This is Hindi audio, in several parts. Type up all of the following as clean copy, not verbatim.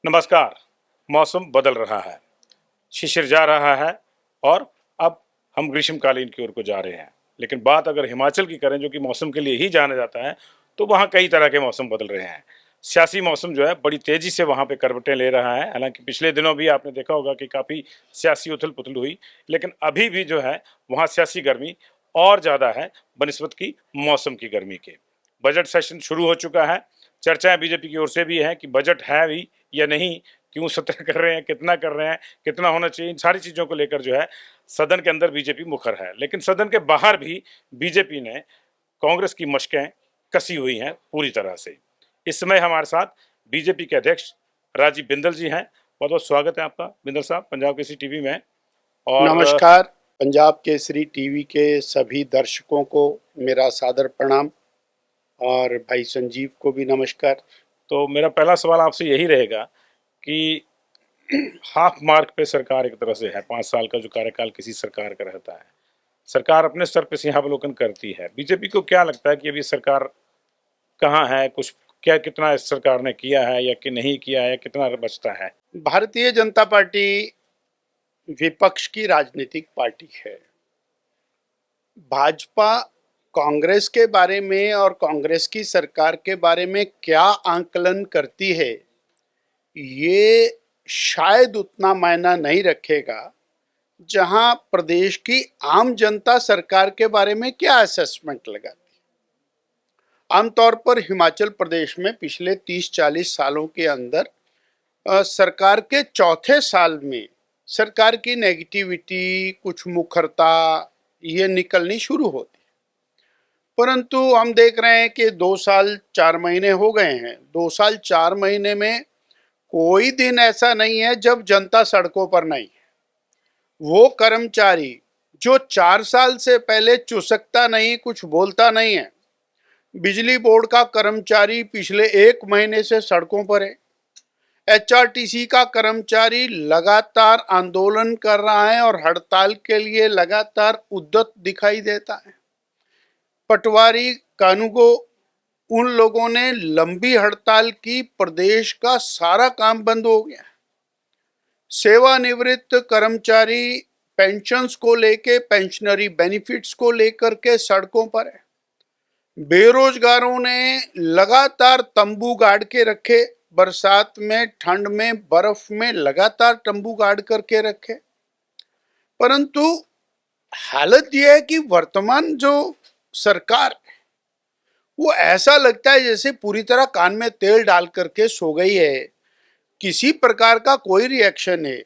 नमस्कार। मौसम बदल रहा है, शिशिर जा रहा है और अब हम ग्रीष्मकालीन की ओर को जा रहे हैं। लेकिन बात अगर हिमाचल की करें, जो कि मौसम के लिए ही जाना जाता है, तो वहाँ कई तरह के मौसम बदल रहे हैं। सियासी मौसम जो है बड़ी तेजी से वहाँ पे करवटें ले रहा है। हालांकि पिछले दिनों भी आपने देखा होगा कि काफ़ी सियासी उथल पुथल हुई, लेकिन अभी भी जो है वहाँ सियासी गर्मी और ज़्यादा है बनिस्बत की मौसम की गर्मी के। बजट सेशन शुरू हो चुका है। चर्चाएं बीजेपी की ओर से भी हैं कि बजट है भी या नहीं, क्यों सत्र कर रहे हैं, कितना कर रहे हैं, कितना होना चाहिए, इन सारी चीज़ों को लेकर जो है सदन के अंदर बीजेपी मुखर है। लेकिन सदन के बाहर भी बीजेपी ने कांग्रेस की मशकें कसी हुई हैं पूरी तरह से। इस समय हमारे साथ बीजेपी के अध्यक्ष राजीव बिंदल जी हैं। बहुत बहुत स्वागत है आपका बिंदल साहब पंजाब केसरी टीवी में। और नमस्कार। पंजाब केसरी टीवी के सभी दर्शकों को मेरा सादर प्रणाम और भाई संजीव को भी नमस्कार। तो मेरा पहला सवाल आपसे यही रहेगा कि हाफ मार्क पे सरकार एक तरह से है, 5 साल का जो कार्यकाल किसी सरकार का रहता है, सरकार अपने स्तर पे सिंहावलोकन करती है। बीजेपी को क्या लगता है कि अभी सरकार कहाँ है, कुछ क्या कितना इस सरकार ने किया है या कि नहीं किया है, कितना बचता है? भारतीय जनता पार्टी विपक्ष की राजनीतिक पार्टी है। भाजपा कांग्रेस के बारे में और कांग्रेस की सरकार के बारे में क्या आंकलन करती है, ये शायद उतना मायना नहीं रखेगा जहां प्रदेश की आम जनता सरकार के बारे में क्या असेसमेंट लगाती है। आमतौर पर हिमाचल प्रदेश में पिछले 30-40 सालों के अंदर सरकार के चौथे साल में सरकार की नेगेटिविटी, कुछ मुखरता ये निकलनी शुरू होती है। परंतु हम देख रहे हैं कि 2 साल 4 महीने हो गए हैं। 2 साल 4 महीने में कोई दिन ऐसा नहीं है जब जनता सड़कों पर नहीं है। वो कर्मचारी जो 4 साल से पहले चुसकता नहीं, कुछ बोलता नहीं है, बिजली बोर्ड का कर्मचारी पिछले 1 महीने से सड़कों पर है। एचआरटीसी का कर्मचारी लगातार आंदोलन कर रहा है और हड़ताल के लिए लगातार उद्यत दिखाई देता है। पटवारी, कानूगो, उन लोगों ने लंबी हड़ताल की, प्रदेश का सारा काम बंद हो गया। सेवानिवृत्त कर्मचारी पेंशन्स को लेके, पेंशनरी बेनिफिट्स को लेकर के सड़कों पर है। बेरोजगारों ने लगातार तंबू गाड़ के रखे, बरसात में, ठंड में, बर्फ में लगातार तंबू गाड़ करके रखे। परंतु हालत यह है कि वर्तमान जो सरकार है वो ऐसा लगता है जैसे पूरी तरह कान में तेल डाल करके सो गई है। किसी प्रकार का कोई रिएक्शन है।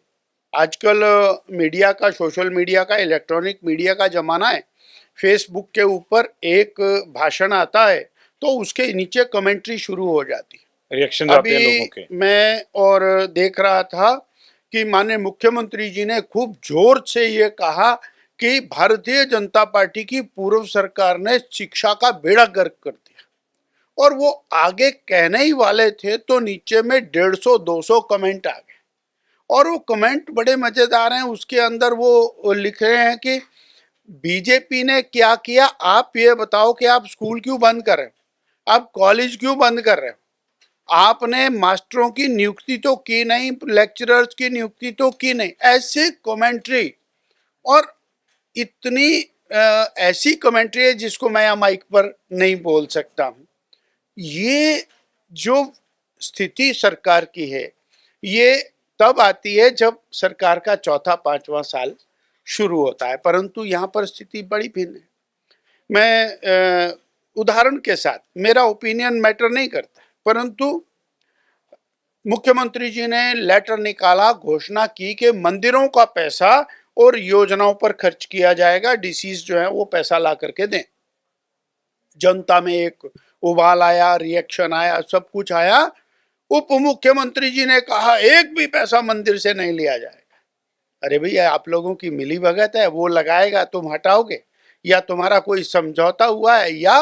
आजकल मीडिया का, सोशल मीडिया का, इलेक्ट्रॉनिक मीडिया का जमाना है। फेसबुक के ऊपर एक भाषण आता है तो उसके नीचे कमेंट्री शुरू हो जाती है, रिएक्शन आते हैं लोगों के। मैं और देख रहा था कि माननीय मुख्यमंत्री जी ने खूब जोर से ये कहा कि भारतीय जनता पार्टी की पूर्व सरकार ने शिक्षा का बेड़ा गर्क कर दिया। और वो आगे कहने ही वाले थे तो नीचे में 150-200 कमेंट आ गए। और वो कमेंट बड़े मजेदार हैं। उसके अंदर वो लिख रहे हैं कि बीजेपी ने क्या किया, आप ये बताओ कि आप स्कूल क्यों बंद कर रहे हो, आप कॉलेज क्यों बंद कर रहे हो, आपने मास्टरों की नियुक्ति तो की नहीं, लेक्चरर्स की नियुक्ति तो की नहीं। ऐसे कमेंट्री, और इतनी ऐसी कमेंट्री है जिसको मैं यहाँ माइक पर नहीं बोल सकता हूँ। ये जो स्थिति सरकार की है ये तब आती है जब सरकार का चौथा 5वां साल शुरू होता है। परंतु यहाँ पर स्थिति बड़ी भिन्न है। मैं उदाहरण के साथ, मेरा ओपिनियन मैटर नहीं करता, परंतु मुख्यमंत्री जी ने लेटर निकाला, घोषणा की कि मंदिरों का पैसा और योजनाओं पर खर्च किया जाएगा, डीसीज जो है वो पैसा ला करके दें। जनता में एक उबाल आया, रिएक्शन आया, सब कुछ आया। उप मुख्यमंत्री जी ने कहा एक भी पैसा मंदिर से नहीं लिया जाएगा। अरे भैया, आप लोगों की मिली भगत है, वो लगाएगा तुम हटाओगे, या तुम्हारा कोई समझौता हुआ है, या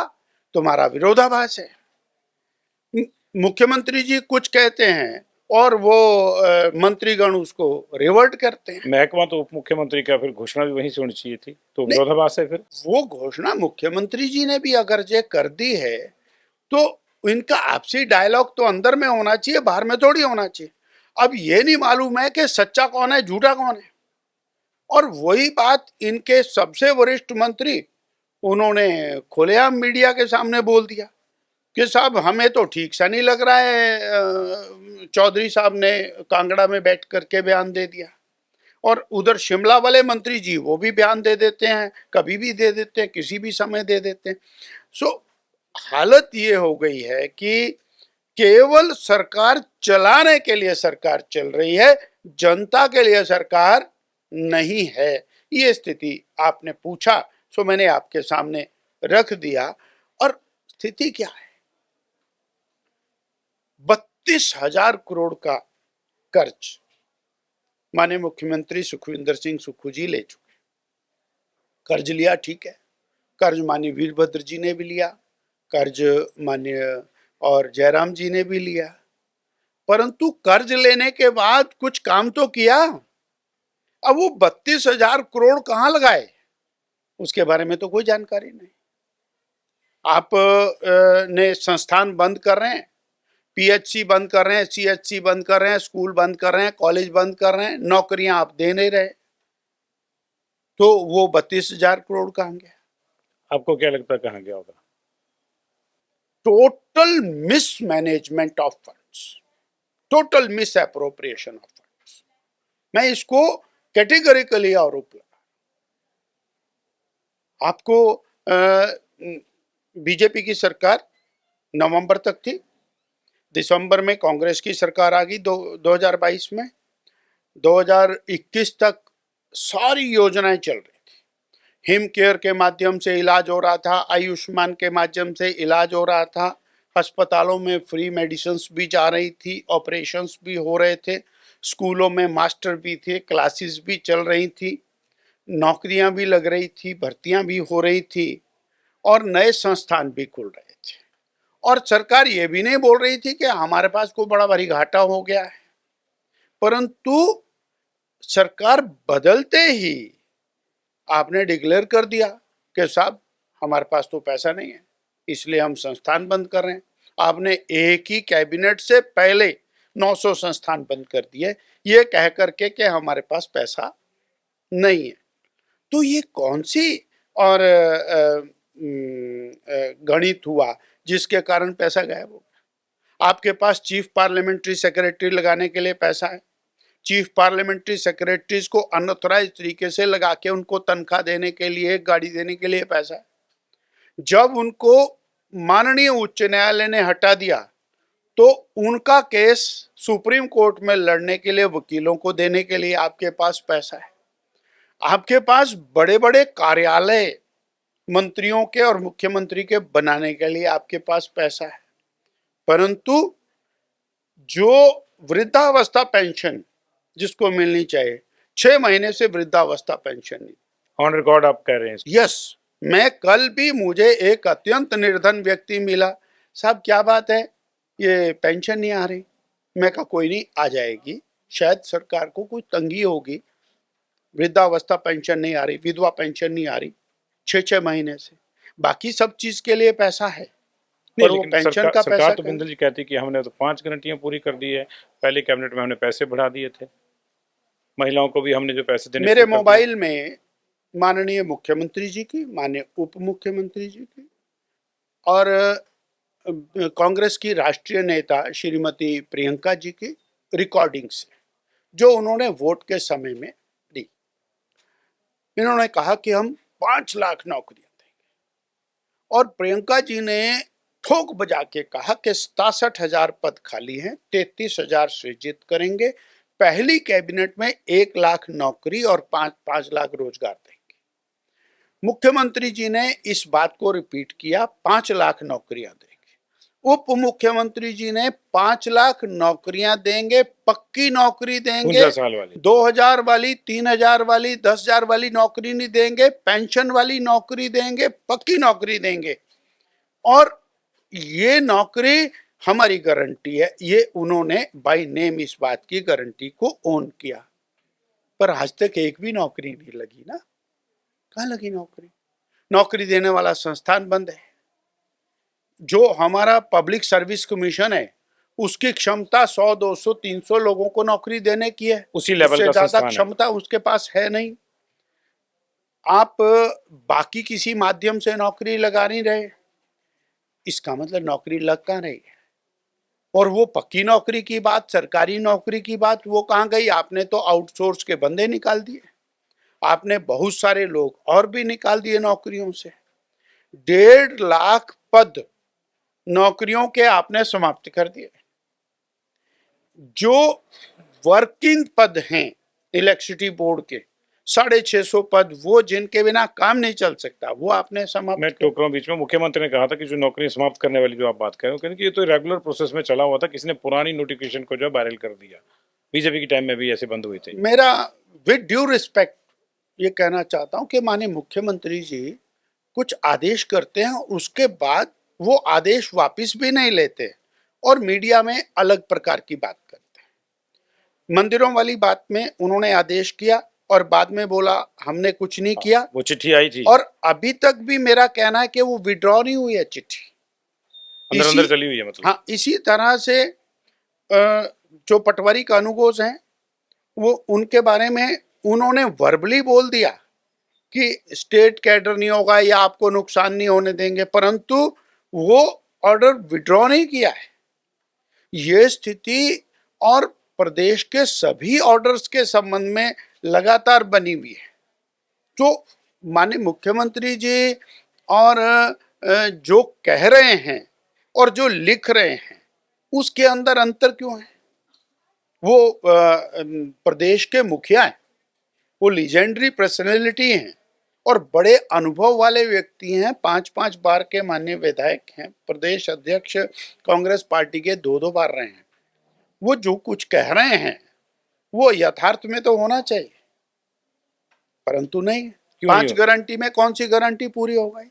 तुम्हारा विरोधाभास है। मुख्यमंत्री जी कुछ कहते हैं और वो मंत्रीगण उसको रिवर्ट करते हैं। महकमा तो उप मुख्यमंत्री का, फिर घोषणा भी वहीं से होनी चाहिए थी, तो विरोधाभास है। फिर वो घोषणा मुख्यमंत्री जी ने भी अगर जे कर दी है तो इनका आपसी डायलॉग तो अंदर में होना चाहिए, बाहर में थोड़ी होना चाहिए। अब ये नहीं मालूम है कि सच्चा कौन है झूठा कौन है। और वही बात इनके सबसे वरिष्ठ मंत्री, उन्होंने खुलेआम मीडिया के सामने बोल दिया कि साहब हमें तो ठीक सा नहीं लग रहा है। चौधरी साहब ने कांगड़ा में बैठ करके बयान दे दिया। और उधर शिमला वाले मंत्री जी वो भी बयान दे देते हैं, कभी भी दे देते हैं, किसी भी समय दे देते हैं। सो हालत ये हो गई है कि केवल सरकार चलाने के लिए सरकार चल रही है, जनता के लिए सरकार नहीं है। ये स्थिति आपने पूछा, सो मैंने आपके सामने रख दिया। और स्थिति क्या है? 32,000 करोड़ का कर्ज माननीय मुख्यमंत्री सुखविंदर सिंह सुक्खू जी ले चुके। कर्ज लिया, ठीक है, कर्ज माननीय वीरभद्र जी ने भी लिया, कर्ज माननीय और जयराम जी ने भी लिया, परंतु कर्ज लेने के बाद कुछ काम तो किया। अब वो 32,000 करोड़ कहां लगाए उसके बारे में तो कोई जानकारी नहीं। आप ने संस्थान बंद कर रहे हैं, पीएचसी बंद कर रहे हैं, सीएचसी बंद कर रहे हैं, स्कूल बंद कर रहे हैं, कॉलेज बंद कर रहे हैं, नौकरियां आप दे नहीं रहे, तो वो 32,000 करोड़ कहां गया? आपको क्या लगता है कहाँ गया होगा? Total mismanagement of funds, total miss appropriation of funds. मैं इसको कैटेगरिकली आरोप लगा। आपको बीजेपी की सरकार नवंबर तक थी, दिसंबर में कांग्रेस की सरकार आ गई 2022 में। 2021 तक सारी योजनाएं चल रही थी। हिम केयर के माध्यम से इलाज हो रहा था, आयुष्मान के माध्यम से इलाज हो रहा था, अस्पतालों में फ्री मेडिसिन्स भी जा रही थी, ऑपरेशंस भी हो रहे थे, स्कूलों में मास्टर भी थे, क्लासेस भी चल रही थी, नौकरियां भी लग रही थी, भर्तियां भी हो रही थी और नए संस्थान भी खुल रहे थे। और सरकार ये भी नहीं बोल रही थी कि हमारे पास कोई बड़ा भारी घाटा हो गया है। परंतु सरकार बदलते ही आपने डिक्लेयर कर दिया कि साहब हमारे पास तो पैसा नहीं है, इसलिए हम संस्थान बंद कर रहे हैं। आपने एक ही कैबिनेट से पहले 900 संस्थान बंद कर दिए, ये कह करके कि हमारे पास पैसा नहीं है। तो ये कौन सी और गणित हुआ जिसके कारण पैसा गायब हो गया? आपके पास चीफ पार्लियामेंट्री सेक्रेटरी लगाने के लिए पैसा है, चीफ पार्लियामेंट्री सेक्रेटरीज को अनऑथराइज तरीके से लगा के उनको तनख्वाह देने के लिए, गाड़ी देने के लिए पैसा है। जब उनको माननीय उच्च न्यायालय ने हटा दिया तो उनका केस सुप्रीम कोर्ट में लड़ने के लिए वकीलों को देने के लिए आपके पास पैसा है। आपके पास बड़े बड़े कार्यालय मंत्रियों के और मुख्यमंत्री के बनाने के लिए आपके पास पैसा है। परंतु जो वृद्धावस्था पेंशन जिसको मिलनी चाहिए, 6 महीने से वृद्धावस्था पेंशन नहीं। ऑन रिकॉर्ड आप कह रहे हैं? यस, मैं कल भी मुझे एक अत्यंत निर्धन व्यक्ति मिला, साहब क्या बात है ये पेंशन नहीं आ रही। मैं कहा कोई नहीं, आ जाएगी, शायद सरकार को कोई तंगी होगी, वृद्धावस्था पेंशन नहीं आ रही, विधवा पेंशन नहीं आ रही 6-6 महीने से। बाकी सब चीज के लिए पैसा है, पर वो पेंशन का पैसा तो बिंदल जी कहती कि हमने तो 5 गारंटियां पूरी कर दी है, पहले कैबिनेट में हमने पैसे बढ़ा दिए थे, महिलाओं को भी हमने जो पैसे देने मेरे मोबाइल में माननीय मुख्यमंत्री जी की, माननीय उप मुख्यमंत्री जी की और कांग्रेस की राष्ट्रीय नेता श्रीमती प्रियंका जी की रिकॉर्डिंग्स जो उन्होंने वोट के समय में दी। इन्होंने कहा कि हम 5 लाख नौकरियां देंगे और प्रियंका जी ने ठोक बजा के कहा कि 67,000 पद खाली हैं, 33,000 सृजित करेंगे, पहली कैबिनेट में 1 लाख नौकरी और 5 लाख रोजगार देंगे। मुख्यमंत्री जी ने इस बात को रिपीट किया, 5 लाख नौकरियां देंगे। उप मुख्यमंत्री जी ने 5 लाख नौकरियां देंगे, पक्की नौकरी देंगे, 2,000 वाली, 3,000 वाली, 10,000 वाली नौकरी नहीं देंगे, पेंशन वाली नौकरी देंगे, पक्की नौकरी देंगे और ये नौकरी हमारी गारंटी है। ये उन्होंने बाय नेम इस बात की गारंटी को ओन किया। पर आज तक एक भी नौकरी नहीं लगी ना। कहाँ लगी नौकरी? नौकरी देने वाला संस्थान बंद है। जो हमारा पब्लिक सर्विस कमीशन है उसकी क्षमता 100, 200, 300 लोगों को नौकरी देने की है, उसी लेवल उससे का ज्यादा संस्थान है। क्षमता उसके पास है नहीं। आप बाकी किसी माध्यम से नौकरी लगा नहीं रहे, इसका मतलब नौकरी लग कहाँ रही है। और वो पक्की नौकरी की बात, सरकारी नौकरी की बात, वो कहाँ गई? आपने तो आउटसोर्स के बंदे निकाल दिए, आपने बहुत सारे लोग और भी निकाल दिए नौकरियों से। 1.5 लाख पद नौकरियों के आपने समाप्त कर दिए। जो वर्किंग पद हैं इलेक्ट्रिसिटी बोर्ड के 650 पद, वो जिनके बिना काम नहीं चल सकता, वो आपने मैं समाप्त कर। टोक रहा हूँ बीच में। मुख्यमंत्री ने कहा था कि जो नौकरी समाप्त करने वाली जो आप बात कर रहे हो, कहने कि ये तो रेगुलर प्रोसेस में चला हुआ था, किसी ने पुरानी नोटिफिकेशन को जो वायरल कर दिया। बीजेपी के टाइम में भी ऐसे बंद हुए थे। मेरा विद ड्यू रिस्पेक्ट ये कहना चाहता हूं कि माननीय मुख्यमंत्री जी कुछ आदेश करते हैं, उसके बाद वो आदेश वापस भी नहीं लेते और मीडिया में अलग प्रकार की बात करते हैं। मंदिरों वाली बात में उन्होंने आदेश किया और बाद में बोला हमने कुछ नहीं किया, वो चिट्ठी आई थी, और अभी तक भी मेरा कहना है कि वो विड्रॉ नहीं हुई है चिट्ठी। अंदर अंदर चली हुई है मतलब। हाँ, इसी तरह से जो पटवारी कानूनगोज हैं, वो उनके बारे में उन्होंने वर्बली बोल दिया कि स्टेट कैडर नहीं होगा या आपको नुकसान नहीं होने देंगे, परंतु वो ऑर्डर विड्रॉ नहीं किया है। ये स्थिति और प्रदेश के सभी ऑर्डर्स के संबंध में लगातार बनी हुई है। तो माननीय मुख्यमंत्री जी और जो कह रहे हैं और जो लिख रहे हैं, उसके अंदर अंतर क्यों है? वो प्रदेश के मुखिया हैं, वो लीजेंडरी पर्सनैलिटी हैं और बड़े अनुभव वाले व्यक्ति हैं। 5-5 बार के माननीय विधायक हैं, प्रदेश अध्यक्ष कांग्रेस पार्टी के 2-2 बार रहे हैं। वो जो कुछ कह रहे हैं वो यथार्थ में तो होना चाहिए, परंतु नहीं। 5 गारंटी में कौन सी गारंटी पूरी हो गई?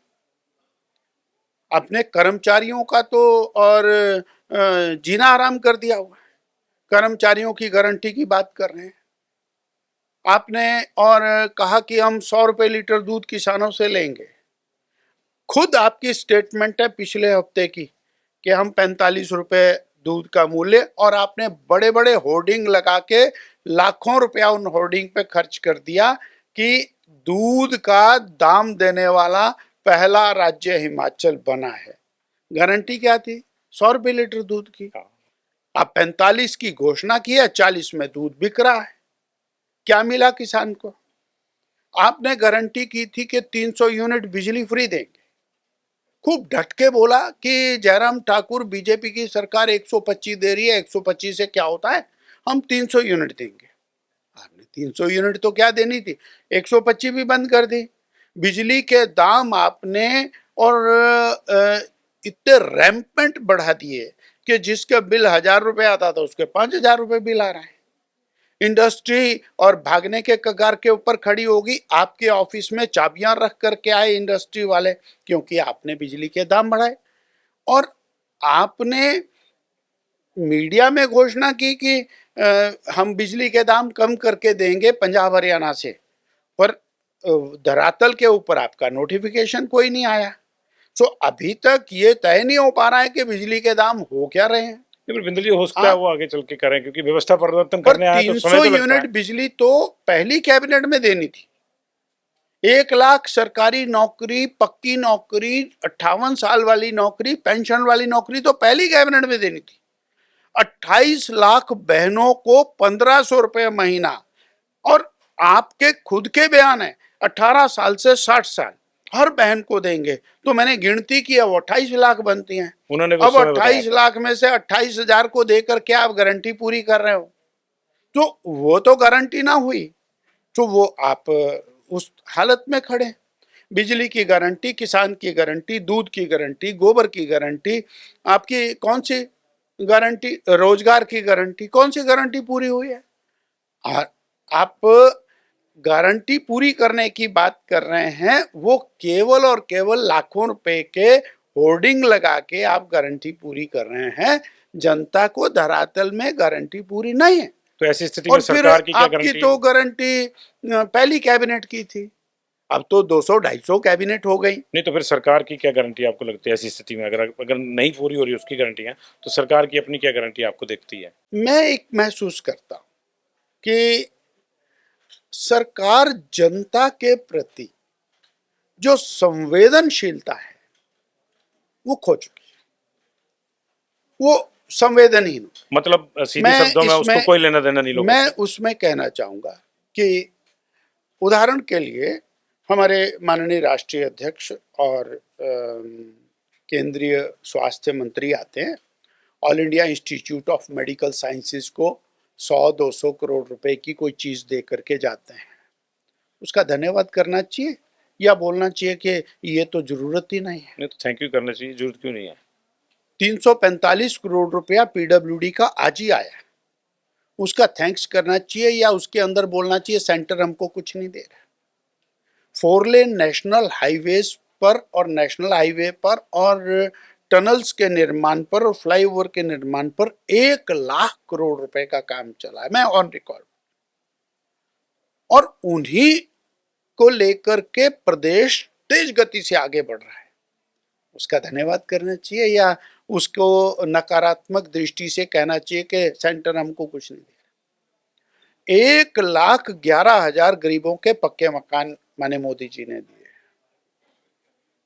अपने कर्मचारियों का तो और जीना आराम कर दिया हुआ है। कर्मचारियों की गारंटी की बात कर रहे हैं आपने, और कहा कि हम 100 रुपए लीटर दूध किसानों से लेंगे। खुद आपकी स्टेटमेंट है पिछले हफ्ते की कि हम 45 रुपए दूध का मूल्य, और आपने बड़े बड़े होर्डिंग लगा के लाखों रुपया उन होर्डिंग पे खर्च कर दिया कि दूध का दाम देने वाला पहला राज्य हिमाचल बना है। गारंटी क्या थी? 100 रुपए लीटर दूध की। आप 45 की घोषणा की है, 40 में दूध बिक रहा है। क्या मिला किसान को? आपने गारंटी की थी कि 300 यूनिट बिजली फ्री देंगे। खूब डट के बोला कि जयराम ठाकुर, बीजेपी की सरकार 125 दे रही है, 125 से क्या होता है, हम 300 यूनिट देंगे। आपने 300 यूनिट तो क्या देनी थी, 125 भी बंद कर दी। बिजली के दाम आपने और इतने रैंपेंट बढ़ा दिए कि जिसका बिल 1000 रुपए आता था उसके 5000 रुपए बिल आ रहा है। इंडस्ट्री और भागने के कगार के ऊपर खड़ी होगी। आपके ऑफिस में चाबियां रख करके आए इंडस्ट्री वाले, क्योंकि आपने बिजली के दाम बढ़ाए। और आपने मीडिया में घोषणा की कि हम बिजली के दाम कम करके देंगे पंजाब हरियाणा से, पर धरातल के ऊपर आपका नोटिफिकेशन कोई नहीं आया। तो अभी तक ये तय नहीं हो पा रहा है कि बिजली के दाम हो क्या रहे हैं। बिंदल जी, हो सकता है वो आगे चल के करें, क्योंकि व्यवस्था परिवर्तन करने आए तो समय 300 तो लगता यूनिट है। बिजली तो पहली कैबिनेट में देनी थी। 1 लाख सरकारी नौकरी, पक्की नौकरी, 58 साल वाली नौकरी, पेंशन वाली नौकरी तो पहली कैबिनेट में देनी थी। 28 लाख बहनों को 1500 रुपए महीना, और आपके खुद के बयान है 18 साल से 60 साल हर बहन को देंगे। तो मैंने गिनती की है, वो 28 लाख बनती हैं। उन्होंने अब 28 लाख में से 28,000 को देकर के आप गारंटी पूरी कर रहे हो, तो वो तो गारंटी ना हुई। तो वो आप उस हालत में खड़े। बिजली की गारंटी, किसान की गारंटी, दूध की गारंटी, गोबर की गारंटी, आपकी कौन सी गारंटी? रोजगार की गारंटी, कौन सी गारंटी पूरी हुई है? आप गारंटी पूरी करने की बात कर रहे हैं, वो केवल और केवल लाखों रुपए के होर्डिंग लगा के आप गारंटी पूरी कर रहे हैं। जनता को धरातल में गारंटी पूरी नहीं है। तो ऐसी स्थिति में सरकार की क्या गारंटी? आपकी तो गारंटी पहली कैबिनेट की थी। अब तो 200-250 कैबिनेट हो गई। नहीं तो फिर सरकार की क्या गारंटी आपको लगती है ऐसी स्थिति में, अगर अगर नहीं पूरी हो रही उसकी गारंटी है तो सरकार की अपनी क्या गारंटी आपको दिखती है? मैं एक महसूस करता हूं कि सरकार जनता के प्रति जो संवेदनशीलता है वो खो चुकी है, वो संवेदनहीन हो। मतलब सीधे मैं शब्दों में उसको इसमें कोई लेना देना नहीं लोगों मैं से। उसमें कहना चाहूंगा कि उदाहरण के लिए हमारे माननीय राष्ट्रीय अध्यक्ष और केंद्रीय स्वास्थ्य मंत्री आते हैं, all India institute of medical sciences को 100-200 करोड़ रुपए की कोई चीज दे करके जाते हैं। उसका धन्यवाद करना चाहिए या बोलना चाहिए कि ये तो जरूरत ही नहीं है? नहीं तो थैंक यू करना चाहिए, जरूरत क्यों नहीं है? 345 करोड़ रुपया पीडब्ल्यूडी का आज ही आया, उसका थैंक्स करना चाहिए या उसके अंदर बोलना चाहिए सेंटर हमको कुछ नहीं दे रहा? 4 लेन नेशनल हाईवेज पर और नेशनल हाईवे पर और टनल्स के निर्माण पर और फ्लाईओवर के निर्माण पर 1 लाख करोड़ रुपए का काम चला है, मैं ऑन रिकॉर्ड। और उन्हीं को लेकर के प्रदेश तेज गति से आगे बढ़ रहा है, उसका धन्यवाद करना चाहिए या उसको नकारात्मक दृष्टि से कहना चाहिए कि सेंटर हमको कुछ नहीं दे रहा? 1,11,000 गरीबों के पक्के मकान माने मोदी जी ने दिए।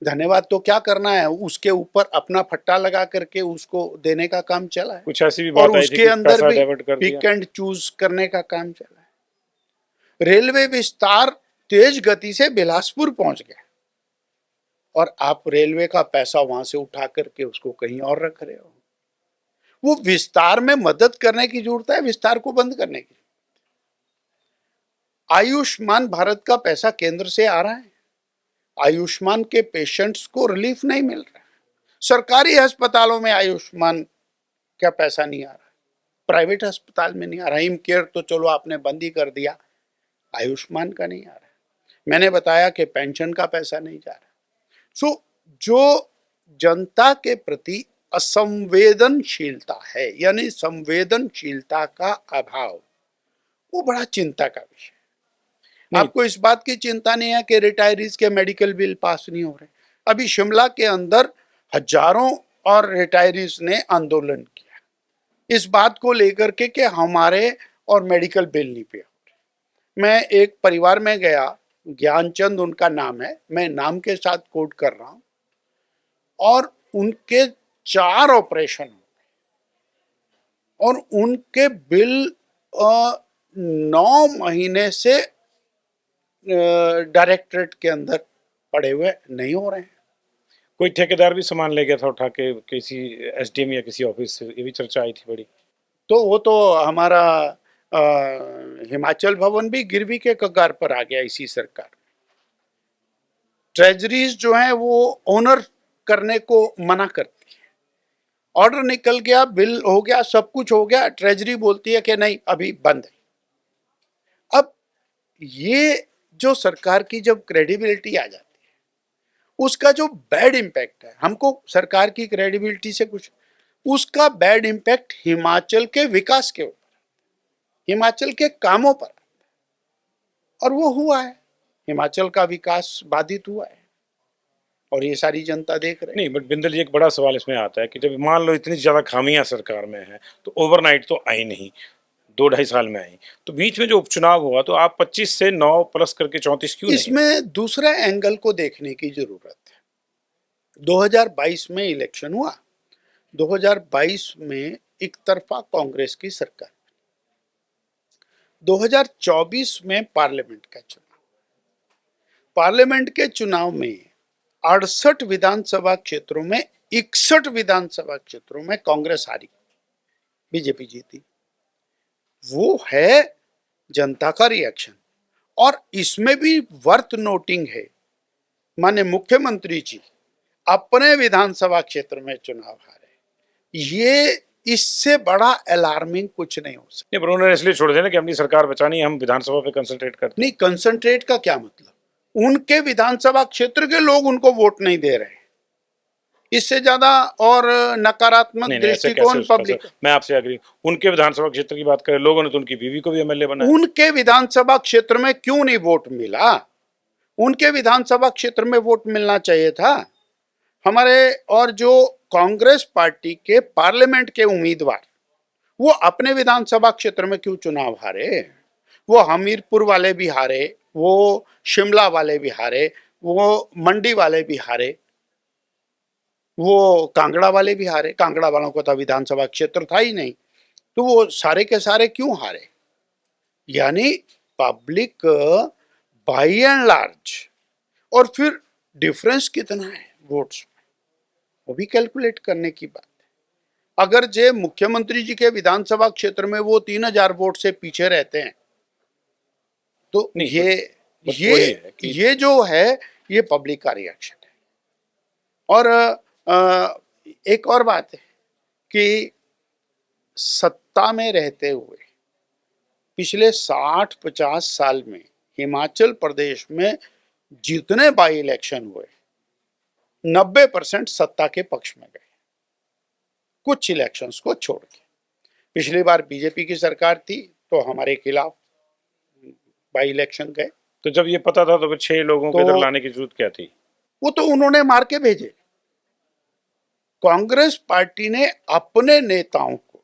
धन्यवाद तो क्या करना है, उसके ऊपर अपना फट्टा लगा करके उसको देने का काम चला है, कुछ ऐसी भी और बात आई थी उसके कि अंदर पैसा भी डाइवर्ट कर दिया। पिक एंड चूज करने का काम चला है। रेलवे विस्तार तेज गति से बिलासपुर पहुंच गया और आप रेलवे का पैसा वहां से उठा करके उसको कहीं और रख रहे हो। वो विस्तार में मदद करने की जरूरत है, विस्तार को बंद करने की। आयुष्मान भारत का पैसा केंद्र से आ रहा है, आयुष्मान के पेशेंट्स को रिलीफ नहीं मिल रहा है। सरकारी अस्पतालों में आयुष्मान का पैसा नहीं आ रहा, प्राइवेट अस्पताल में नहीं आ रहा। हिम केयर तो चलो आपने बंद ही कर दिया, आयुष्मान का नहीं आ रहा। मैंने बताया कि पेंशन का पैसा नहीं जा रहा। सो जो जनता के प्रति असंवेदनशीलता है, यानी संवेदनशीलता का अभाव, वो बड़ा चिंता का विषय है। आपको इस बात की चिंता नहीं है कि रिटायरीज के मेडिकल बिल पास नहीं हो रहे? अभी शिमला के अंदर हजारों और रिटायरीज ने आंदोलन किया इस बात को लेकर के कि हमारे और मेडिकल बिल नहीं पे हो रहे। मैं एक परिवार में गया, ज्ञानचंद उनका नाम है, मैं नाम के साथ कोट कर रहा हूं, और उनके 4 ऑपरेशन और उनके बिल 9 महीने से डायरेक्टरेट के अंदर पड़े हुए नहीं हो रहे हैं। कोई ठेकेदार भी सामान ले गया था उठा के किसी एसडीएम या किसी ऑफिस से, ये भी चर्चा आई थी बड़ी। तो वो तो हमारा हिमाचल भवन भी गिरवी के कगार पर आ गया इसी सरकार। ट्रेजरीज जो है वो ओनर करने को मना करती है, ऑर्डर निकल गया, बिल हो गया, सब कुछ हो गया, ट्रेजरी बोलती है कि नहीं अभी बंद है। अब ये जो सरकार की जब क्रेडिबिलिटी आ जाती है, उसका जो बैड इंपैक्ट है, हमको सरकार की क्रेडिबिलिटी से कुछ, उसका बैड इंपैक्ट हिमाचल के विकास के ऊपर, हिमाचल के कामों पर, और वो हुआ है। हिमाचल का विकास बाधित हुआ है और ये सारी जनता देख रही है। नहीं बट बिंदल जी, एक बड़ा सवाल इसमें आता है कि जब मान लो इतनी ज्यादा खामियां सरकार में है तो ओवरनाइट तो आई नहीं, 2-2.5 साल में आई, तो बीच में जो उपचुनाव हुआ तो आप 25 से 9 प्लस करके 34 क्यों नहीं? इसमें दूसरे एंगल को देखने की जरूरत है। 2022 में इलेक्शन हुआ, 2022 में एक तरफा कांग्रेस की सरकार, 2024 में पार्लियामेंट का चुनाव, पार्लियामेंट के चुनाव में 68 विधानसभा क्षेत्रों में 61 विधानसभा क्षेत्रों में कांग्रेस हारी, बीजेपी जीती। वो है जनता का रिएक्शन। और इसमें भी वर्थ नोटिंग है, माने मुख्यमंत्री जी अपने विधानसभा क्षेत्र में चुनाव हारे, ये इससे अलार्मिंग अलार्मिंग कुछ नहीं हो सकता। नहीं पर उन्होंने इसलिए छोड़ दिया ना कि अपनी सरकार बचानी है, हम विधानसभा पे कंसंट्रेट करते हैं। नहीं, कंसंट्रेट का क्या मतलब? उनके विधानसभा क्षेत्र के लोग उनको वोट नहीं दे रहे, इससे ज्यादा और नकारात्मक दृष्टिकोण पब्लिक। मैं आपसे अग्री, उनके विधानसभा क्षेत्र की बात करें, लोगों ने तो उनकी बीवी को भी एमएलए बनाया। उनके विधानसभा क्षेत्र में क्यों नहीं वोट मिला? उनके विधानसभा क्षेत्र में वोट मिलना चाहिए था हमारे। और जो कांग्रेस पार्टी के पार्लियामेंट के उम्मीदवार, वो अपने विधानसभा क्षेत्र में क्यों चुनाव हारे? वो हमीरपुर वाले भी हारे, वो शिमला वाले भी हारे, वो मंडी वाले भी हारे, वो कांगड़ा वाले भी हारे। कांगड़ा वालों को तो विधानसभा क्षेत्र था ही नहीं, तो वो सारे के सारे क्यों हारे? यानी पब्लिक बाई एंड लार्ज, और फिर डिफरेंस कितना है वोट्स, वो भी कैलकुलेट करने की बात है। अगर जे मुख्यमंत्री जी के विधानसभा क्षेत्र में वो 3000 वोट से पीछे रहते हैं, तो नहीं, बट ये वही है कि ये जो है, ये पब्लिक का रिएक्शन है। और एक और बात है कि सत्ता में रहते हुए पिछले 60-50 साल में हिमाचल प्रदेश में जितने बाई इलेक्शन हुए, 90% सत्ता के पक्ष में गए, कुछ इलेक्शंस को छोड़ के। पिछली बार बीजेपी की सरकार थी तो हमारे खिलाफ बाई इलेक्शन गए, तो जब ये पता था तो फिर 6 लोगों को तो इधर लाने की जरूरत क्या थी? वो तो उन्होंने मार के भेजे। कांग्रेस पार्टी ने अपने नेताओं को,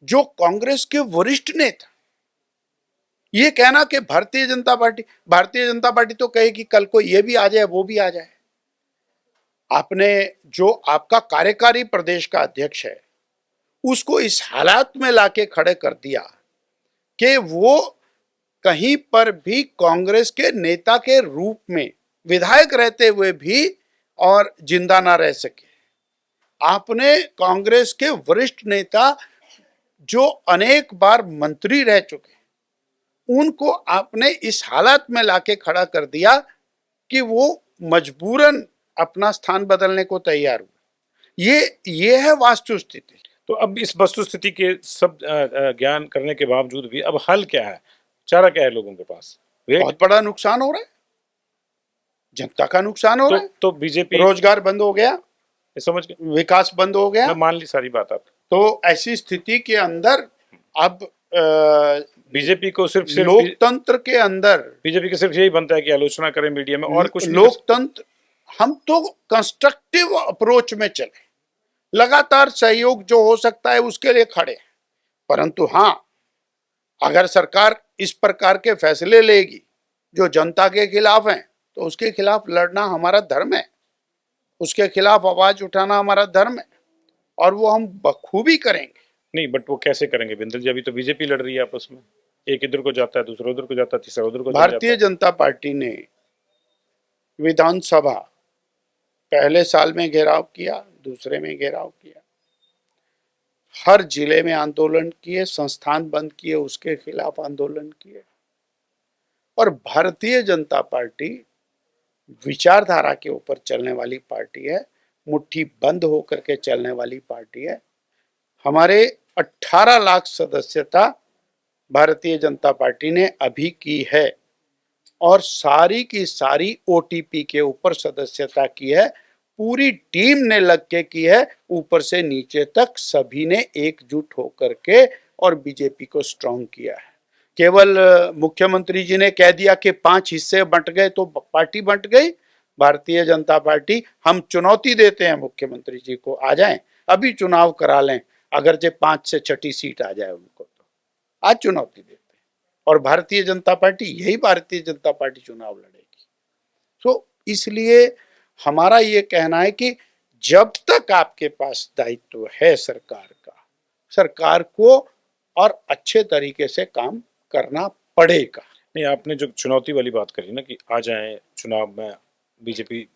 जो कांग्रेस के वरिष्ठ नेता, ये कहना कि भारतीय जनता पार्टी तो कहेगी कल को ये भी आ जाए वो भी आ जाए। आपने जो आपका कार्यकारी प्रदेश का अध्यक्ष है उसको इस हालात में लाके खड़े कर दिया कि वो कहीं पर भी कांग्रेस के नेता के रूप में विधायक रहते हुए भी और जिंदा ना रह सके। आपने कांग्रेस के वरिष्ठ नेता जो अनेक बार मंत्री रह चुके, उनको आपने इस हालत में लाके खड़ा कर दिया कि वो मजबूरन अपना स्थान बदलने को तैयार हुए। ये है वास्तु स्थिति। तो अब इस वस्तु स्थिति के सब ज्ञान करने के बावजूद भी अब हल क्या है, चारा क्या है लोगों के पास? बहुत बड़ा नुकसान हो रहा है, जनता का नुकसान हो रहा है। तो बीजेपी रोजगार बंद हो गया, समझ गए, विकास बंद हो गया। मैं मान ली सारी बात आप। तो ऐसी स्थिति के अंदर अब बीजेपी को सिर्फ लोकतंत्र के अंदर बीजेपी के सिर्फ यही बनता है कि आलोचना करें मीडिया में और कुछ नहीं। लोकतंत्र, हम तो कंस्ट्रक्टिव अप्रोच में चले, लगातार सहयोग जो हो सकता है उसके लिए खड़े। परंतु हाँ, अगर सरकार इस प्रकार के फैसले लेगी जो जनता के खिलाफ हैं, तो उसके खिलाफ लड़ना हमारा धर्म है, उसके खिलाफ आवाज उठाना हमारा धर्म है, और वो हम बखूबी करेंगे। नहीं, बट वो कैसे करेंगे बिंदल जी? अभी तो बीजेपी लड़ रही है आपस में, एक इधर को जाता है, दूसरा उधर को जाता है, तीसरा उधर को जाता है। भारतीय जनता पार्टी ने विधानसभा पहले साल में घेराव किया, दूसरे में घेराव किया, हर जिले में आंदोलन किए, संस्थान बंद किए, उसके खिलाफ आंदोलन किए। और भारतीय जनता पार्टी विचारधारा के ऊपर चलने वाली पार्टी है, मुट्ठी बंद होकर के चलने वाली पार्टी है। हमारे 18 लाख सदस्यता भारतीय जनता पार्टी ने अभी की है, और सारी की सारी ओटीपी के ऊपर सदस्यता की है। पूरी टीम ने लग के की है, ऊपर से नीचे तक सभी ने एकजुट होकर के और बीजेपी को स्ट्रांग किया है। केवल मुख्यमंत्री जी ने कह दिया कि 5 हिस्से बंट गए तो पार्टी बंट गई। भारतीय जनता पार्टी, हम चुनौती देते हैं मुख्यमंत्री जी को, आ जाएं, अभी चुनाव करा लें, अगर जे 5 से 6 सीट आ जाए उनको तो आज चुनौती देते हैं। और भारतीय जनता पार्टी, यही भारतीय जनता पार्टी चुनाव लड़ेगी। तो इसलिए हमारा ये कहना है कि जब तक आपके पास दायित्व है सरकार का, सरकार को और अच्छे तरीके से काम करना पड़ेगा। नहीं, आपने जो चुनौती वाली बात करी ना कि आ जाए चुनाव में, बीजेपी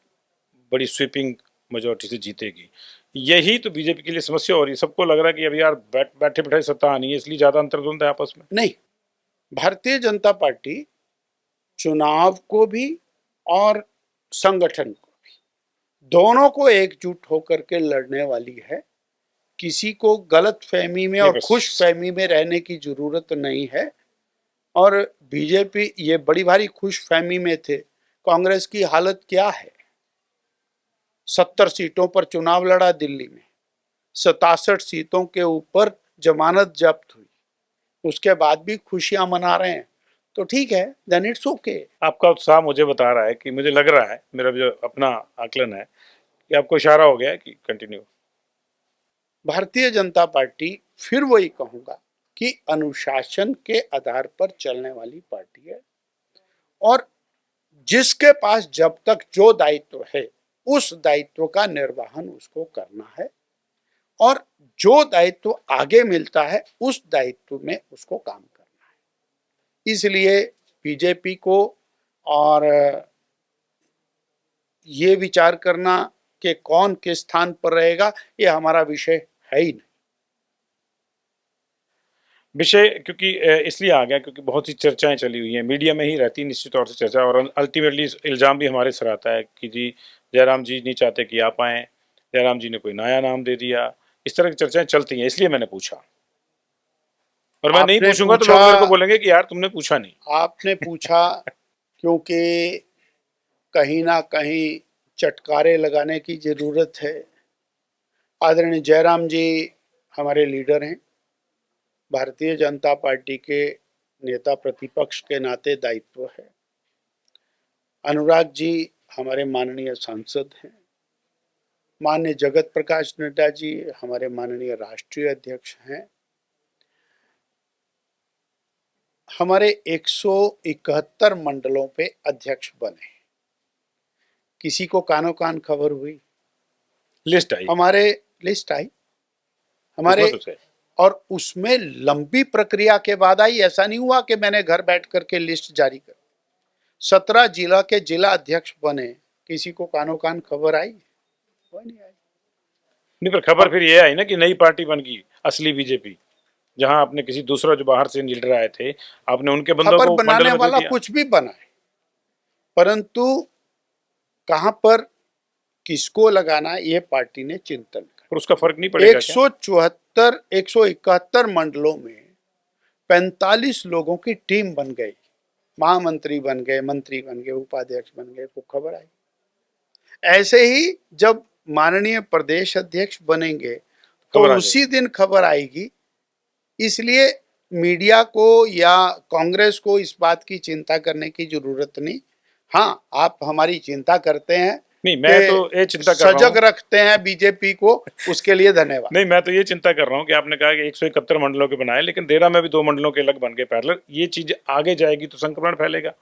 बड़ी स्वीपिंग मेजोरिटी से जीतेगी, यही तो बीजेपी के लिए समस्या हो रही है। सबको लग रहा है कि अब यार बैठे बैठे सत्ता आनी है, इसलिए ज्यादा अंतर्द्वंद है आपस में। नहीं, भारतीय जनता पार्टी चुनाव को भी और संगठन को भी, दोनों को एकजुट होकर के लड़ने वाली है। किसी को गलत फहमी में और खुश फहमी में रहने की जरूरत नहीं है। और बीजेपी ये बड़ी भारी खुश फहमी में थे। कांग्रेस की हालत क्या है? 70 सीटों पर चुनाव लड़ा दिल्ली में, 67 सीटों के ऊपर जमानत जब्त हुई, उसके बाद भी खुशियां मना रहे हैं। तो ठीक है, देन इट्स ओके। आपका उत्साह मुझे बता रहा है कि मुझे लग रहा है, मेरा जो अपना आकलन है कि आपको इशारा हो गया है कि कंटिन्यू। भारतीय जनता पार्टी, फिर वही कहूंगा कि अनुशासन के आधार पर चलने वाली पार्टी है, और जिसके पास जब तक जो दायित्व है उस दायित्व का निर्वहन उसको करना है, और जो दायित्व आगे मिलता है उस दायित्व में उसको काम करना है। इसलिए बीजेपी को और ये विचार करना कि कौन किस स्थान पर रहेगा, ये हमारा विषय है ही नहीं। विषय क्योंकि इसलिए आ गया क्योंकि बहुत सी चर्चाएं चली हुई हैं, मीडिया में ही रहती है निश्चित तौर से चर्चा, और अल्टीमेटली इल्ज़ाम भी हमारे सर आता है कि जी जयराम जी नहीं चाहते कि आप आएँ, जयराम जी ने कोई नया नाम दे दिया, इस तरह की चर्चाएं चलती हैं, इसलिए मैंने पूछा। और मैं नहीं आपने पूछूंगा तो पूछा, लोग मेरे को बोलेंगे कि यार तुमने पूछा नहीं। आपने पूछा क्योंकि कहीं ना कहीं चटकारे लगाने की जरूरत है। आदरणीय जयराम जी हमारे लीडर हैं, भारतीय जनता पार्टी के नेता प्रतिपक्ष के नाते दायित्व है। अनुराग जी हमारे माननीय सांसद हैं। माननीय जगत प्रकाश नड्डा जी हमारे माननीय राष्ट्रीय अध्यक्ष हैं। हमारे 171 मंडलों पे अध्यक्ष बने। किसी को कानो कान खबर हुई, लिस्ट आई हमारे लिस्ट आई हमारे, तो से। और उसमें लंबी प्रक्रिया के बाद आई। ऐसा नहीं हुआ कि मैंने घर बैठ करके लिस्ट जारी कर। 17 जिला के जिला अध्यक्ष बने, किसी को कानो कान खबर आई? कोई नहीं आई। नहीं, पर खबर फिर ये आई ना कि नई पार्टी बन गई असली बीजेपी, जहां आपने किसी दूसरा जो बाहर से लीडर आए थे आपने उनके बंदों खबर को मंडल बनाने में दे वाला दिया। कुछ भी बना है, परंतु कहां पर किसको लगाना ये पार्टी ने चिंतन कर। पर उसका फर्क नहीं पड़ेगा क्या? 171 मंडलों में 45 लोगों की टीम बन गई। महामंत्री बन गए, मंत्री बन गए, उपाध्यक्ष बन गए, को खबर आई। ऐसे ही जब माननीय प्रदेश अध्यक्ष बनेंगे तो खबर आ उसी दिन खबर आएगी। इसलिए मीडिया को या कांग्रेस को इस बात की चिंता करने की जरूरत नहीं। हाँ, आप हमारी चिंता करते हैं, नहीं, मैं तो ये चिंता कर रहा सजग हूँ। रखते हैं बीजेपी को, उसके लिए धन्यवाद। नहीं, मैं तो ये चिंता कर रहा हूँ कि आपने कहा कि 171 मंडलों के बनाए, लेकिन देरा में भी 2 मंडलों के अलग बन गए पैरेलल। ये चीज आगे जाएगी तो संक्रमण फैलेगा,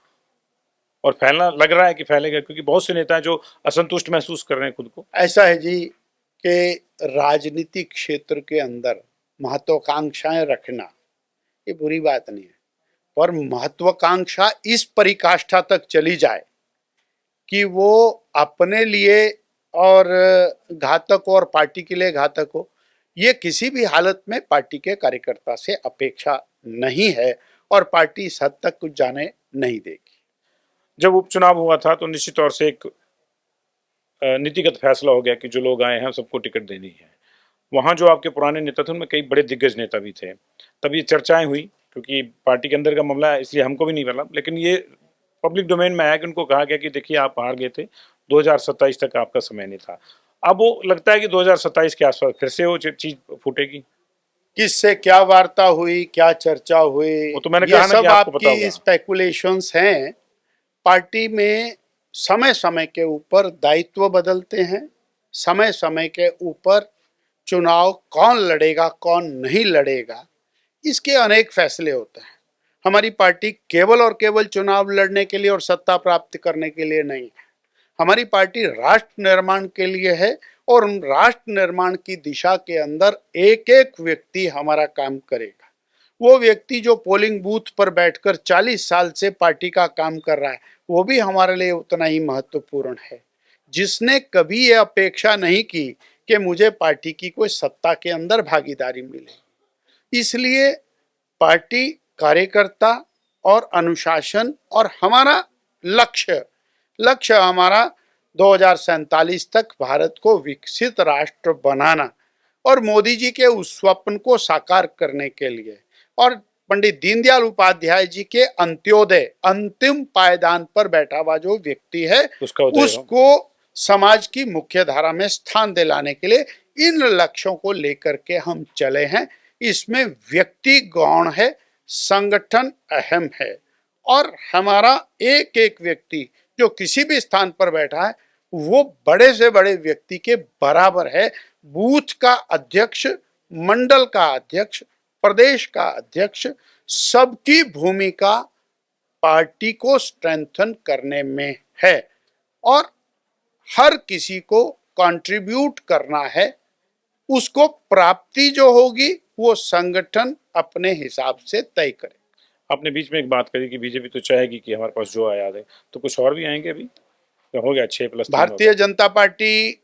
और फैलना लग रहा है कि फैलेगा, क्योंकि बहुत से नेता हैं जो असंतुष्ट महसूस कर रहे हैं खुद को। ऐसा है जी कि राजनीतिक क्षेत्र के अंदर महत्वाकांक्षाएं रखना ये बुरी बात नहीं है, पर महत्वाकांक्षा इस परिकाष्ठा तक चली जाए कि वो अपने लिए और घातक और पार्टी के लिए घातक हो, ये किसी भी हालत में पार्टी के कार्यकर्ता से अपेक्षा नहीं है, और पार्टी इस हद तक कुछ जाने नहीं देगी। जब उपचुनाव हुआ था तो निश्चित तौर से एक नीतिगत फैसला हो गया कि जो लोग आए हैं सबको टिकट देनी है। वहाँ जो आपके पुराने नेता थे उनमें कई बड़े दिग्गज नेता भी थे। तब ये चर्चाएं हुई, क्योंकि पार्टी के अंदर का मामला है इसलिए हमको भी नहीं मिला, लेकिन ये पब्लिक डोमेन में आया कि उनको कहा गया कि देखिए आप हार गए थे, 2027 तक आपका समय नहीं था। अब वो लगता है कि 2027 के आसपास फिर से वो चीज फूटेगी। किससे क्या वार्ता हुई, क्या चर्चा हुई, वो तो मैंने ये कहा ना कि सब आपको पता आपकी होगा। स्पेकुलेशंस हैं। पार्टी में समय समय के ऊपर दायित्व बदलते हैं, समय समय के ऊपर चुनाव कौन लड़ेगा कौन नहीं लड़ेगा इसके अनेक फैसले होते हैं। हमारी पार्टी केवल और केवल चुनाव लड़ने के लिए और सत्ता प्राप्त करने के लिए नहीं है। हमारी पार्टी राष्ट्र निर्माण के लिए है, और उन राष्ट्र निर्माण की दिशा के अंदर एक एक व्यक्ति हमारा काम करेगा। वो व्यक्ति जो पोलिंग बूथ पर बैठकर 40 साल से पार्टी का काम कर रहा है, वो भी हमारे लिए उतना ही महत्वपूर्ण है। जिसने कभी ये अपेक्षा नहीं की कि मुझे पार्टी की कोई सत्ता के अंदर भागीदारी मिले। इसलिए पार्टी, कार्यकर्ता और अनुशासन और हमारा लक्ष्य लक्ष्य हमारा 2047 तक भारत को विकसित राष्ट्र बनाना, और मोदी जी के उस स्वप्न को साकार करने के लिए, और पंडित दीनदयाल उपाध्याय जी के अंत्योदय अंतिम पायदान पर बैठा हुआ जो व्यक्ति है उसको समाज की मुख्य धारा में स्थान दिलाने के लिए इन लक्ष्यों को लेकर के हम चले हैं। इसमें व्यक्ति गौण है, संगठन अहम है, और हमारा एक एक व्यक्ति जो किसी भी स्थान पर बैठा है वो बड़े से बड़े व्यक्ति के बराबर है। बूथ का अध्यक्ष, मंडल का अध्यक्ष, प्रदेश का अध्यक्ष, सबकी भूमिका पार्टी को स्ट्रेंथन करने में है और हर किसी को कंट्रीब्यूट करना है। उसको प्राप्ति जो होगी वो संगठन अपने हिसाब से तय करे। आपने बीच में एक बात करी कि बीजेपी तो चाहेगी कि हमारे पास जो आया है, तो कुछ और भी आएंगे अभी? तो हो गया 6+3। भारतीय जनता पार्टी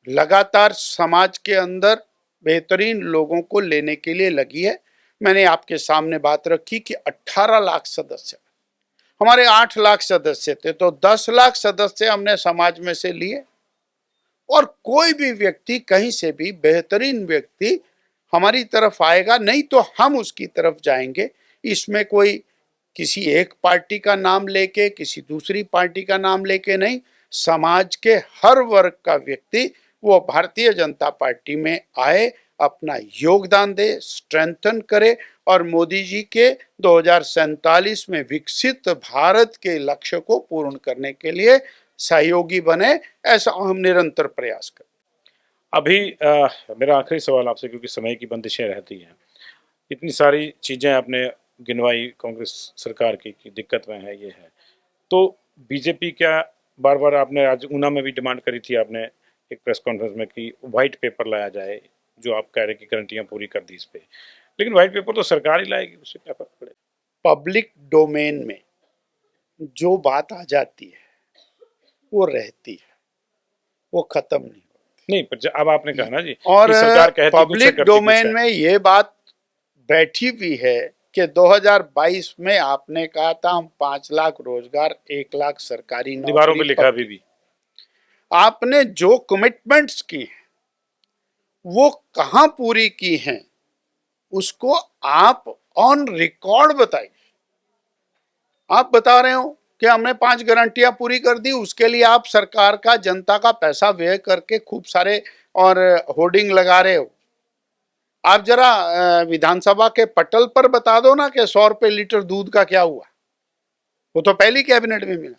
लगातार समाज के अंदर बेहतरीन लोगों को लेने के लिए लगी है। मैंने आपके सामने बात रखी कि 18 लाख सदस्य, हमारे 8 लाख सदस्य थे, तो 10 लाख सदस्य हमने समाज में से लिए और कोई भी व्यक्ति कहीं से भी बेहतरीन व्यक्ति हमारी तरफ आएगा नहीं तो हम उसकी तरफ जाएंगे। इसमें कोई किसी एक पार्टी का नाम लेके, किसी दूसरी पार्टी का नाम लेके नहीं, समाज के हर वर्ग का व्यक्ति वो भारतीय जनता पार्टी में आए, अपना योगदान दे, स्ट्रेंथन करे और मोदी जी के 2047 में विकसित भारत के लक्ष्य को पूर्ण करने के लिए सहयोगी बने। ऐसा हम निरंतर प्रयास करें। अभी मेरा आखिरी सवाल आपसे, क्योंकि समय की बंदिशें रहती हैं, इतनी सारी चीज़ें आपने गिनवाई कांग्रेस सरकार की कि दिक्कत में है, ये है, तो बीजेपी क्या, बार बार आपने आज ऊना में भी डिमांड करी थी आपने एक प्रेस कॉन्फ्रेंस में कि व्हाइट पेपर लाया जाए, जो आप कह रहे कि गारंटियां पूरी कर दी इस पे, लेकिन व्हाइट पेपर तो सरकार ही लाएगी, उससे क्या फर्क पड़ेगा? पब्लिक डोमेन में जो बात आ जाती है वो रहती है, वो खत्म नहीं होती। नहीं, पर अब आपने कहा ना जी और कि सरकार कहती कुछ है, पब्लिक करती डोमेन कुछ है। में ये बात बैठी हुई है कि 2022 में आपने कहा था हम 5 लाख रोजगार, 1 लाख सरकारी दीवारों पे नौकरी लिखा अभी भी। आपने जो कमिटमेंट्स की हैं वो कहां पूरी की हैं उसको आप ऑन रिकॉर्ड बताइए। आप बता रहे हो कि हमने 5 गारंटियां पूरी कर दी, उसके लिए आप सरकार का, जनता का पैसा व्यय करके खूब सारे और होर्डिंग लगा रहे हो। आप जरा विधानसभा के पटल पर बता दो ना कि 100 रुपए लीटर दूध का क्या हुआ, वो तो पहली कैबिनेट में मिला।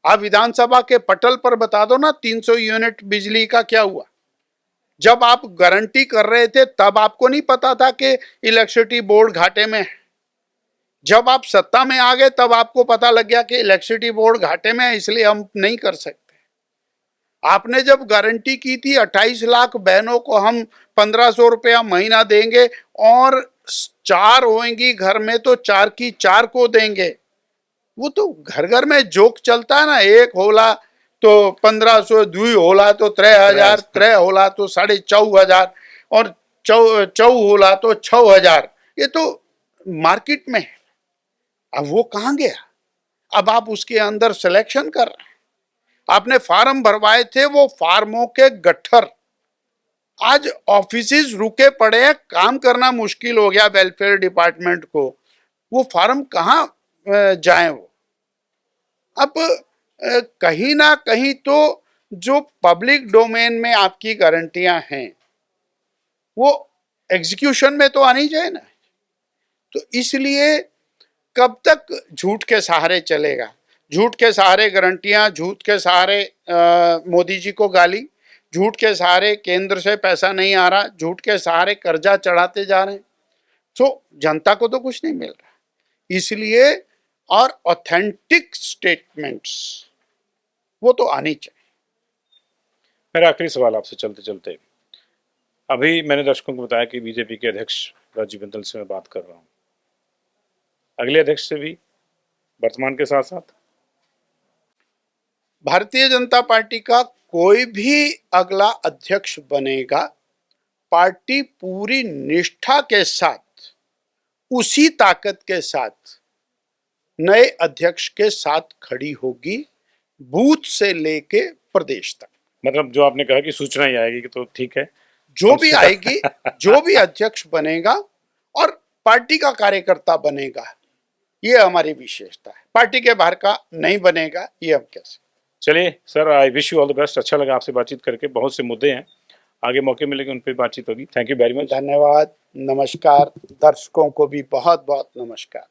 आप विधानसभा के पटल पर बता दो ना 300 यूनिट बिजली का क्या हुआ। जब आप गारंटी कर रहे थे तब आपको नहीं पता था कि इलेक्ट्रिसिटी बोर्ड घाटे में है। जब आप सत्ता में आ गए तब आपको पता लग गया कि इलेक्ट्रिसिटी बोर्ड घाटे में है, इसलिए हम नहीं कर सकते। आपने जब गारंटी की थी 28 लाख बहनों को हम 1500 रुपया महीना देंगे और 4 होंगी घर में तो 4 की 4 को देंगे, वो तो घर घर में जोक चलता है ना, 1 होला तो 1500, 2 होला तो 3000, 3 होला तो 4,500 और 4 होला तो 6000। ये तो मार्केट में है। अब वो कहां गया? अब आप उसके अंदर सिलेक्शन कर रहे हैं। आपने फार्म भरवाए थे, वो फार्मों के गट्ठर आज ऑफिसेज रुके पड़े हैं, काम करना मुश्किल हो गया वेलफेयर डिपार्टमेंट को। वो फार्म कहां जाए? वो अब कहीं ना कहीं तो जो पब्लिक डोमेन में आपकी गारंटियां हैं वो एग्जीक्यूशन में तो आनी चाहिए ना। तो इसलिए कब तक झूठ के सहारे चलेगा? झूठ के सहारे गारंटियां, झूठ के सहारे मोदी जी को गाली, झूठ के सहारे केंद्र से पैसा नहीं आ रहा, झूठ के सहारे कर्जा चढ़ाते जा रहे हैं। तो जनता को तो कुछ नहीं मिल रहा। इसलिए और ऑथेंटिक स्टेटमेंट्स वो तो आनी चाहिए। मेरा आखिरी सवाल आपसे चलते चलते, अभी मैंने दर्शकों को बताया कि बीजेपी के अध्यक्ष राजीव बिंदल से मैं बात कर रहा हूँ, अगले अध्यक्ष से भी, वर्तमान के साथ साथ भारतीय जनता पार्टी का कोई भी अगला अध्यक्ष बनेगा, पार्टी पूरी निष्ठा के साथ, उसी ताकत के साथ नए अध्यक्ष के साथ खड़ी होगी, बूथ से लेके प्रदेश तक। मतलब जो आपने कहा कि सूचना ही आएगी कि, तो ठीक है, जो भी आएगी, जो भी अध्यक्ष बनेगा और पार्टी का कार्यकर्ता बनेगा, ये हमारी विशेषता है। पार्टी के बाहर का नहीं बनेगा, ये हम कैसे। चलिए sir, I wish you all the best. अच्छा लगा आपसे बातचीत करके, बहुत से मुद्दे हैं, आगे मौके मिलेंगे उन पर बातचीत होगी। Thank you very much. धन्यवाद, नमस्कार। दर्शकों को भी बहुत बहुत नमस्कार।